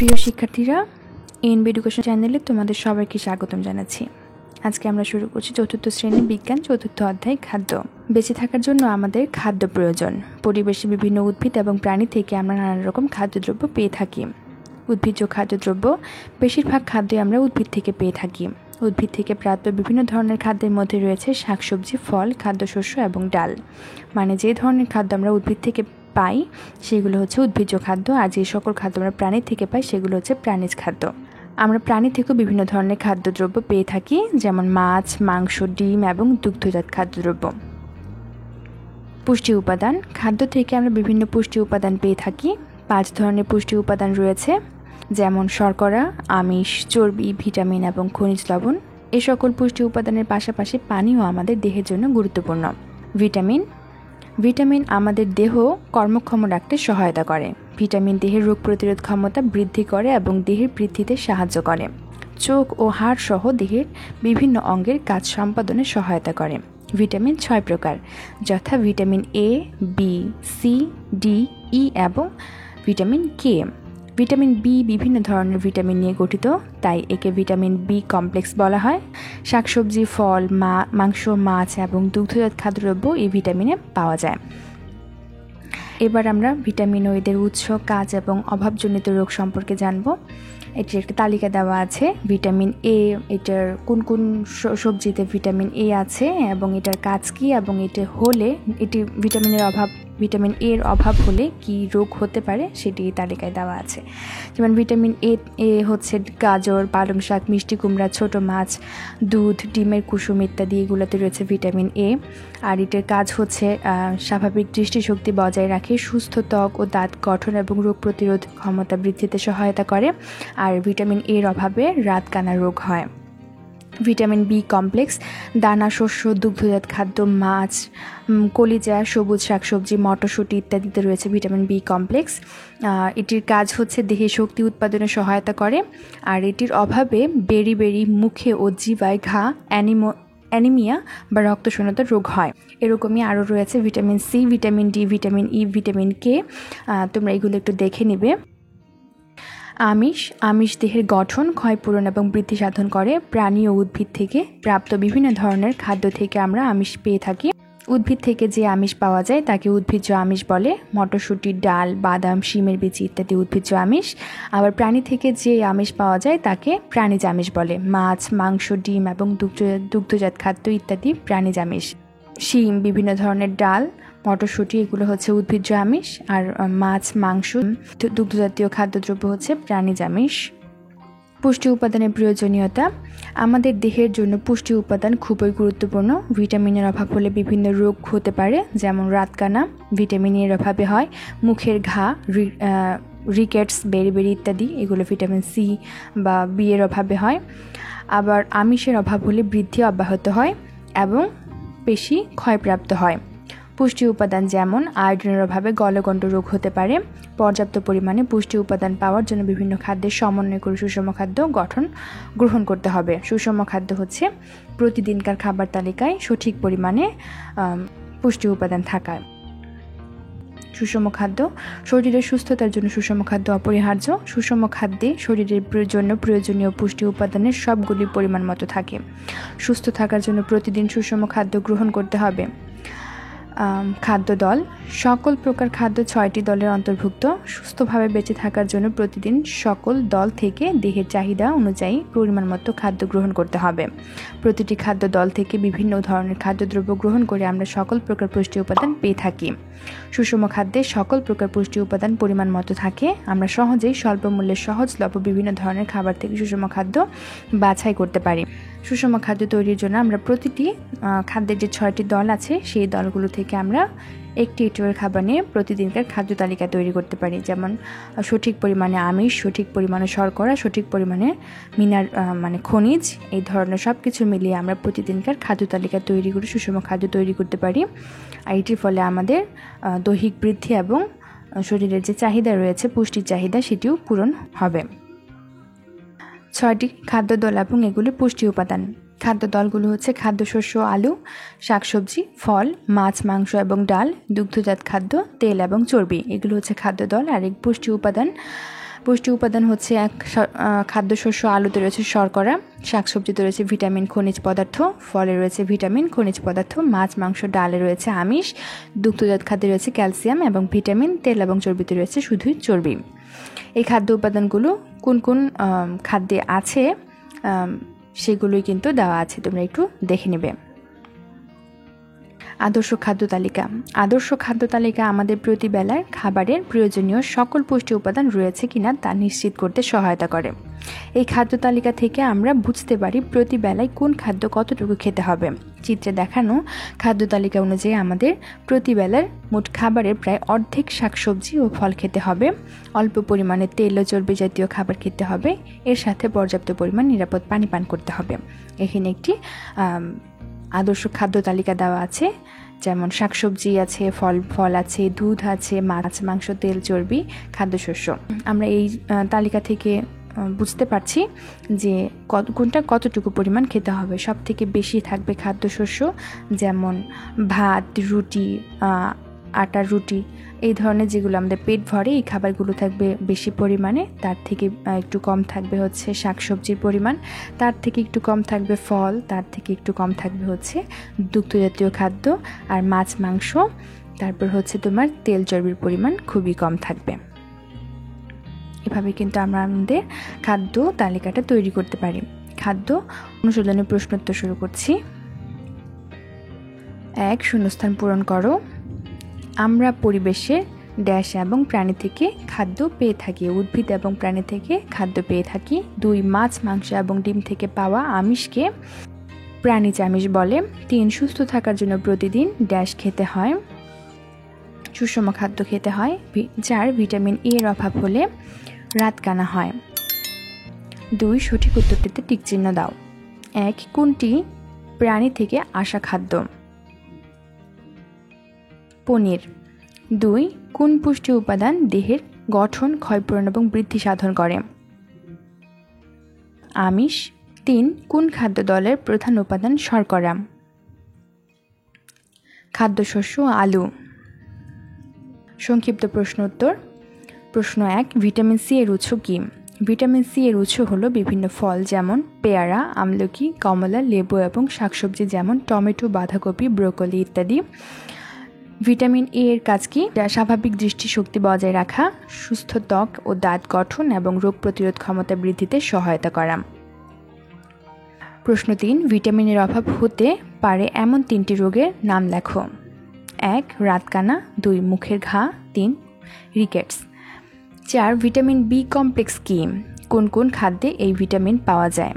প্রিয় শিক্ষার্থীরা, NB education চ্যানেলে তোমাদের সবাইকে স্বাগতম জানাচ্ছি। আজকে আমরা শুরু করছি চতুর্থ শ্রেণীর বিজ্ঞান চতুর্থ অধ্যায় খাদ্য। বেঁচে থাকার জন্য আমাদের খাদ্য প্রয়োজন। পরিবেশে বিভিন্ন উদ্ভিদ এবং প্রাণী থেকে আমরা নানান রকম খাদ্যদ্রব্য পেয়ে থাকি। উদ্ভিজ্জ খাদ্যদ্রব্য, বেশিরভাগ খাদ্যই আমরা উদ্ভিদ থেকে পেয়ে থাকি। উদ্ভিদ থেকে প্রাপ্ত বিভিন্ন ধরনের খাদ্যের মধ্যে রয়েছে শাকসবজি, ফল, খাদ্যশস্য এবং ডাল। মানে যে ধরনের খাদ্য আমরা উদ্ভিদ থেকে পাই সেগুলো হচ্ছে উদ্ভিজ্জ খাদ্য, আর যে সকল খাদ্য আমরা প্রাণী থেকে পাই সেগুলো হচ্ছে প্রাণীজ খাদ্য। আমরা প্রাণী থেকেও বিভিন্ন ধরনের খাদ্যদ্রব্য পেয়ে থাকি, যেমন মাছ, মাংস, ডিম এবং দুগ্ধজাত খাদ্যদ্রব্য। পুষ্টি উপাদান, খাদ্য থেকে আমরা বিভিন্ন পুষ্টি উপাদান পেয়ে থাকি। 5 ধরনের পুষ্টি উপাদান রয়েছে, যেমন শর্করা, আমিষ, চর্বি, ভিটামিন এবং খনিজ লবণ। এই সকল পুষ্টি উপাদানের পাশাপাশি পানিও আমাদের দেহের জন্য গুরুত্বপূর্ণ। ভিটামিন আমাদের দেহ কর্মক্ষম রাখতে সহায়তা করে। ভিটামিন দেহের রোগ প্রতিরোধ ক্ষমতা বৃদ্ধি করে এবং দেহের বৃদ্ধিতে সাহায্য করে। চোখ ও হাড় সহ দেহের বিভিন্ন অঙ্গের কাজ সম্পাদনে সহায়তা করে। ভিটামিন 6 প্রকার, যথা vitamin A, B, C, D, E এবং ভিটামিন কে। ভিটামিন বি বিভিন্ন ধরনের ভিটামিন নিয়ে গঠিত, তাই একে ভিটামিন বি কমপ্লেক্স বলা হয়। শাকসবজি, ফল, মাংস, মাছ এবং দুগ্ধজাত খাদ্যদ্রব্য এই ভিটামিনে পাওয়া যায়। এবার আমরা ভিটামিন ও এদের উৎস, কাজ এবং অভাবজনিত রোগ সম্পর্কে জানব। এটির একটা তালিকা দেওয়া আছে। ভিটামিন এ, এটার কোন কোন সবজিতে ভিটামিন এ আছে এবং এটার কাজ কি, এবং ভিটামিন এর অভাব হলে কি রোগ হতে পারে সেটি তালিকায় দেওয়া আছে। যেমন ভিটামিন এ হচ্ছে গাজর, পালং শাক, মিষ্টি কুমড়া, ছোট মাছ, দুধ, ডিমের কুসুম ইত্যাদি, এগুলোতে রয়েছে ভিটামিন এ। আর এটার কাজ হচ্ছে স্বাভাবিক দৃষ্টিশক্তি বজায় রাখে, সুস্থ ত্বক ও দাঁত গঠন এবং রোগ প্রতিরোধ ক্ষমতা বৃদ্ধিতে সহায়তা করে। আর ভিটামিন এর অভাবে রাতকানা রোগ হয়। ভিটামিন বি কমপ্লেক্স, দানা শস্য, দুগ্ধজাত খাদ্য, মাছ, কলিজা, সবুজ শাকসবজি, মটরশুঁটি ইত্যাদিতে রয়েছে ভিটামিন বি কমপ্লেক্স। এটির কাজ হচ্ছে দেহে শক্তি উৎপাদনে সহায়তা করে। আর এটির অভাবে বেরি মুখে ও জিভায় ঘা, অ্যানিমিয়া বা রক্তশূন্যতার রোগ হয়। এরকমই আরও রয়েছে vitamin C, vitamin D, vitamin E, vitamin K. তোমরা এগুলো একটু দেখে নিবে। আমিষ দেহের গঠন, ক্ষয়পূরণ এবং বৃদ্ধি সাধন করে। প্রাণী ও উদ্ভিদ থেকে প্রাপ্ত বিভিন্ন ধরনের খাদ্য থেকে আমরা আমিষ পেয়ে থাকি। উদ্ভিদ থেকে যে আমিষ পাওয়া যায় তাকে উদ্ভিজ্জ আমিষ বলে। মটরশুঁটি, ডাল, বাদাম, শিমের বিচি ইত্যাদি উদ্ভিজ্জ আমিষ। আবার প্রাণী থেকে যে আমিষ পাওয়া যায় তাকে প্রাণীজ আমিষ বলে। মাছ, মাংস, ডিম এবং দুগ্ধজাত খাদ্য ইত্যাদি প্রাণীজ আমিষ। শিম, বিভিন্ন ধরনের ডাল, মটরশুঁটি এগুলো হচ্ছে উদ্ভিজ্জ আমিষ। আর মাছ, মাংস, দুগ্ধজাতীয় খাদ্যদ্রব্য হচ্ছে প্রাণীজ আমিষ। পুষ্টি উপাদানের প্রয়োজনীয়তা, আমাদের দেহের জন্য পুষ্টি উপাদান খুবই গুরুত্বপূর্ণ। ভিটামিনের অভাব হলে বিভিন্ন রোগ হতে পারে, যেমন রাতকানা ভিটামিনের অভাবে হয়, মুখের ঘা, রিকেটস, বেরি ইত্যাদি, এগুলো ভিটামিন সি বা বি এর অভাবে হয়। আবার আমিষের অভাব হলে বৃদ্ধি অব্যাহত হয় এবং পেশি ক্ষয়প্রাপ্ত হয়। পুষ্টি উপাদান যেমন আয়োডিনের অভাবে গলগণ্ড রোগ হতে পারে। পর্যাপ্ত পরিমাণে পুষ্টি উপাদান পাওয়ার জন্য বিভিন্ন খাদ্যের সমন্বয় করে সুষম খাদ্য গ্রহণ করতে হবে। সুষম খাদ্য হচ্ছে প্রতিদিনকার খাবার তালিকায় সঠিক পরিমাণে পুষ্টি উপাদান থাকা। সুষম খাদ্য, শরীরের সুস্থতার জন্য সুষম খাদ্য অপরিহার্য। সুষম খাদ্যে শরীরের জন্য প্রয়োজনীয় পুষ্টি উপাদানের সবগুলি পরিমাণ মতো থাকে। সুস্থ থাকার জন্য প্রতিদিন সুষম খাদ্য গ্রহণ করতে হবে। খাদ্য দল, সকল প্রকার খাদ্য 6টি দলের অন্তর্ভুক্ত। সুস্থভাবে বেঁচে থাকার জন্য প্রতিদিন সকল দল থেকে দেহের চাহিদা অনুযায়ী পরিমাণ মতো খাদ্য গ্রহণ করতে হবে। প্রতিটি খাদ্য দল থেকে বিভিন্ন ধরনের খাদ্যদ্রব্য গ্রহণ করে আমরা সকল প্রকার পুষ্টি উপাদান পেয়ে থাকি। সুষম খাদ্যে সকল প্রকার পুষ্টি উপাদান পরিমাণ মতো থাকে। আমরা সহজেই স্বল্প মূল্যে সহজলভ্য বিভিন্ন ধরনের খাবার থেকে সুষম খাদ্য বাছাই করতে পারি। সুষম খাদ্য তৈরির জন্য আমরা প্রতিটি খাদ্যের যে 6টি দল আছে সেই দলগুলো থেকে আমরা একটি করে খাবার নিয়ে প্রতিদিনকার খাদ্য তালিকা তৈরি করতে পারি। যেমন সঠিক পরিমাণে আমিষ, সঠিক পরিমাণে শর্করা, সঠিক পরিমাণে খনিজ, এই ধরনের সব কিছু মিলিয়ে আমরা প্রতিদিনকার খাদ্য তালিকা তৈরি করে সুষম খাদ্য তৈরি করতে পারি। আর এটির ফলে আমাদের দৈহিক বৃদ্ধি এবং শরীরের যে চাহিদা রয়েছে, পুষ্টির চাহিদা, সেটিও পূরণ হবে। 6টি খাদ্য দল এবং এগুলির পুষ্টি উপাদান। খাদ্য দলগুলো হচ্ছে খাদ্যশস্য, আলু, শাকসবজি, ফল, মাছ, মাংস এবং ডাল, দুগ্ধজাত খাদ্য, তেল এবং চর্বি, এগুলো হচ্ছে খাদ্য দল। আর এই পুষ্টি উপাদান পুষ্টি উপাদান হচ্ছে খাদ্যশস্য আলুতে রয়েছে শর্করা, শাকসবজিতে রয়েছে ভিটামিন খনিজ পদার্থ, ফলে রয়েছে ভিটামিন খনিজ পদার্থ, মাছ মাংস ডালে রয়েছে আমিষ, দুগ্ধজাত খাদ্যে রয়েছে ক্যালসিয়াম এবং ভিটামিন, তেল এবং চর্বিতে রয়েছে শুধুই চর্বি। এই খাদ্য উপাদানগুলো কোন কোন খাদ্যে আছে সেগুলোই কিন্তু দেওয়া আছে, তোমরা একটু দেখে নেবে। আদর্শ খাদ্য তালিকা। আদর্শ খাদ্য তালিকা আমাদের প্রতিবেলার খাবারের প্রয়োজনীয় সকল পুষ্টি উপাদান রয়েছে কিনা তা নিশ্চিত করতে সহায়তা করে। এই খাদ্য তালিকা থেকে আমরা বুঝতে পারি প্রতিবেলায় কোন খাদ্য কতটুকু খেতে হবে। চিত্রে দেখানো খাদ্য তালিকা অনুযায়ী আমাদের প্রতিবেলার মোট খাবারের প্রায় অর্ধেক শাকসবজি ও ফল খেতে হবে, অল্প পরিমাণে তেল ও চর্বি জাতীয় খাবার খেতে হবে, এর সাথে পর্যাপ্ত পরিমাণ নিরাপদ পানি পান করতে হবে। এখানে একটি আদর্শ খাদ্য তালিকা দেওয়া আছে, যেমন শাকসবজি আছে, ফল আছে, দুধ আছে, মাছ মাংস তেল চর্বি খাদ্যশস্য। আমরা এই তালিকা থেকে বুঝতে পারছি যে কোনটা কতটুকু পরিমাণ খেতে হবে। সব থেকে বেশি থাকবে খাদ্যশস্য, যেমন ভাত, রুটি, আটার রুটি, এই ধরনের যেগুলো আমাদের পেট ভরে এই খাবারগুলো থাকবে বেশি পরিমাণে। তার থেকে একটু কম থাকবে হচ্ছে শাকসবজির পরিমাণ, তার থেকে একটু কম থাকবে ফল, তার থেকে একটু কম থাকবে হচ্ছে দুগ্ধজাতীয় খাদ্য আর মাছ মাংস, তারপর হচ্ছে তোমার তেল চর্বির পরিমাণ খুবই কম থাকবে। এভাবে কিন্তু আমরা আমাদের খাদ্য তালিকাটা তৈরি করতে পারি। খাদ্য অনুশীলনের প্রশ্নোত্তর শুরু করছি। 1 শূন্যস্থান পূরণ করো। আমরা পরিবেশে ড্যাশ এবং প্রাণী থেকে খাদ্য পেয়ে থাকি। উদ্ভিদ এবং প্রাণী থেকে খাদ্য পেয়ে থাকি। 2 মাছ মাংস এবং ডিম থেকে পাওয়া আমিষকে প্রাণীজ আমিষ বলে। 3 সুস্থ থাকার জন্য প্রতিদিন ড্যাশ খেতে হয়, সুষম খাদ্য খেতে হয়। 4 ভিটামিন এ এর অভাব হলে রাত কানা হয়। 2 সঠিক উত্তরটিতে টিক চিহ্ন দাও। 1 কোনটি প্রাণী থেকে আসা খাদ্য? পনির। 2 কোন পুষ্টি উপাদান দেহের গঠন, ক্ষয়পূরণ এবং বৃদ্ধি সাধন করে? আমিষ। 3 কোন খাদ্য দলের প্রধান উপাদান শর্করা? খাদ্যশস্য আলু। সংক্ষিপ্ত প্রশ্ন উত্তর। প্রশ্ন 1 ভিটামিন সি এর উৎস কি? ভিটামিন সি এর উৎস হলো বিভিন্ন ফল, যেমন পেয়ারা, আমলকি, কমলা, লেবু এবং শাকসবজি যেমন টমেটো, বাঁধাকপি, ব্রোকলি ইত্যাদি। ভিটামিন এ এর কাজ কি? স্বাভাবিক দৃষ্টিশক্তি বজায় রাখা, সুস্থ ত্বক ও দাঁত গঠন এবং রোগ প্রতিরোধ ক্ষমতা বৃদ্ধিতে সহায়তা করা। প্রশ্ন 3 ভিটামিনের অভাব হতে পারে এমন 3টি রোগের নাম লেখো। 1 রাতকানা, 2 মুখের ঘা, 3 রিকেটস। 4 ভিটামিন বি কমপ্লেক্স কি? কোন কোন খাদ্যে এই ভিটামিন পাওয়া যায়?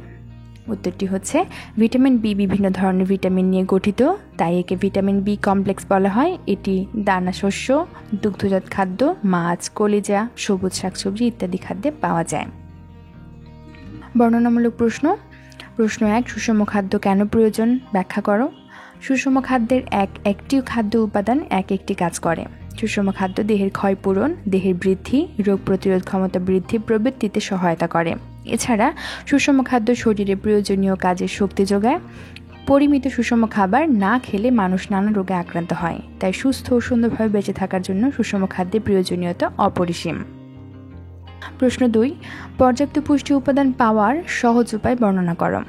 উত্তরটি হচ্ছে ভিটামিন বি বিভিন্ন ধরনের ভিটামিন নিয়ে গঠিত, তাই একে ভিটামিন বি কমপ্লেক্স বলা হয়। এটি দানা শস্য, দুগ্ধজাত খাদ্য, মাছ, কলিজা, সবুজ শাকসবজি ইত্যাদি খাদ্যে পাওয়া যায়। বর্ণনামূলক প্রশ্ন। প্রশ্ন 1 সুষম খাদ্য কেন প্রয়োজন ব্যাখ্যা করো। সুষম খাদ্যের একটি খাদ্য উপাদান একটি কাজ করে। সুষম খাদ্য দেহের ক্ষয়পূরণ, দেহের বৃদ্ধি, রোগ প্রতিরোধ ক্ষমতা বৃদ্ধি প্রভৃতিতে সহায়তা করে। এছাড়া সুষম খাদ্য শরীরে প্রয়োজনীয় কাজের শক্তি যোগায়। পরিমিত সুষম খাবার না খেলে মানুষ নানা রোগে আক্রান্ত হয়, তাই সুস্থ ও সুন্দরভাবে বেঁচে থাকার জন্য সুষম খাদ্যের প্রয়োজনীয়তা অপরিসীম। প্রশ্ন 2 পর্যাপ্ত পুষ্টি উপাদান পাওয়ার সহজ উপায় বর্ণনা করো।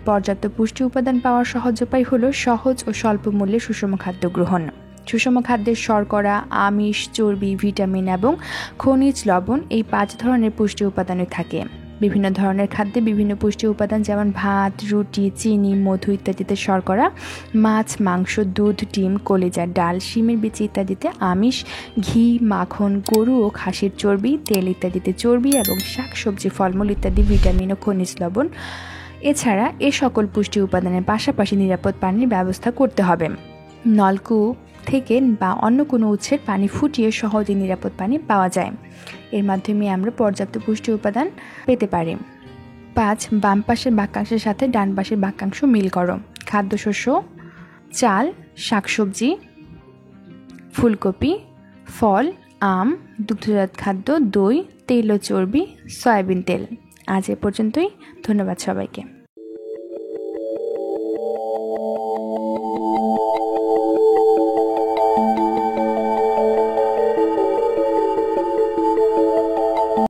পর্যাপ্ত পুষ্টি উপাদান পাওয়ার সহজ উপায় হলো সহজ ও স্বল্প মূল্যে সুষম খাদ্য গ্রহণ। সুষম খাদ্যের শর্করা, আমিষ, চর্বি, ভিটামিন এবং খনিজ লবণ এই 5 ধরনের পুষ্টি উপাদানই থাকে। বিভিন্ন ধরনের খাদ্যে বিভিন্ন পুষ্টি উপাদান, যেমন ভাত, রুটি, চিনি, মধু ইত্যাদিতে শর্করা, মাছ, মাংস, দুধ, ডিম, কলিজা, ডাল, শিমের বিচি ইত্যাদিতে আমিষ, ঘি, মাখন, গরু ও খাসির চর্বি, তেল ইত্যাদিতে চর্বি এবং শাকসবজি, ফলমূল ইত্যাদি ভিটামিন ও খনিজ লবণ। এছাড়া এ সকল পুষ্টি উপাদানের পাশাপাশি নিরাপদ পানির ব্যবস্থা করতে হবে। নলকূপ থেকে বা অন্য কোনো উৎসের পানি ফুটিয়ে সহজে নিরাপদ পানি পাওয়া যায়। এর মাধ্যমে আমরা পর্যাপ্ত পুষ্টি উপাদান পেতে পারি। 5 বাম পাশের বাক্যাংশের সাথে ডান পাশের বাক্যাংশ মিল করো। খাদ্যশস্য চাল, শাকসবজি, ফুলকপি, ফল, আম, দুগ্ধজাত খাদ্য, দই, তেল ও চর্বি, সয়াবিন তেল। আজ এ পর্যন্তই। ধন্যবাদ সবাইকে।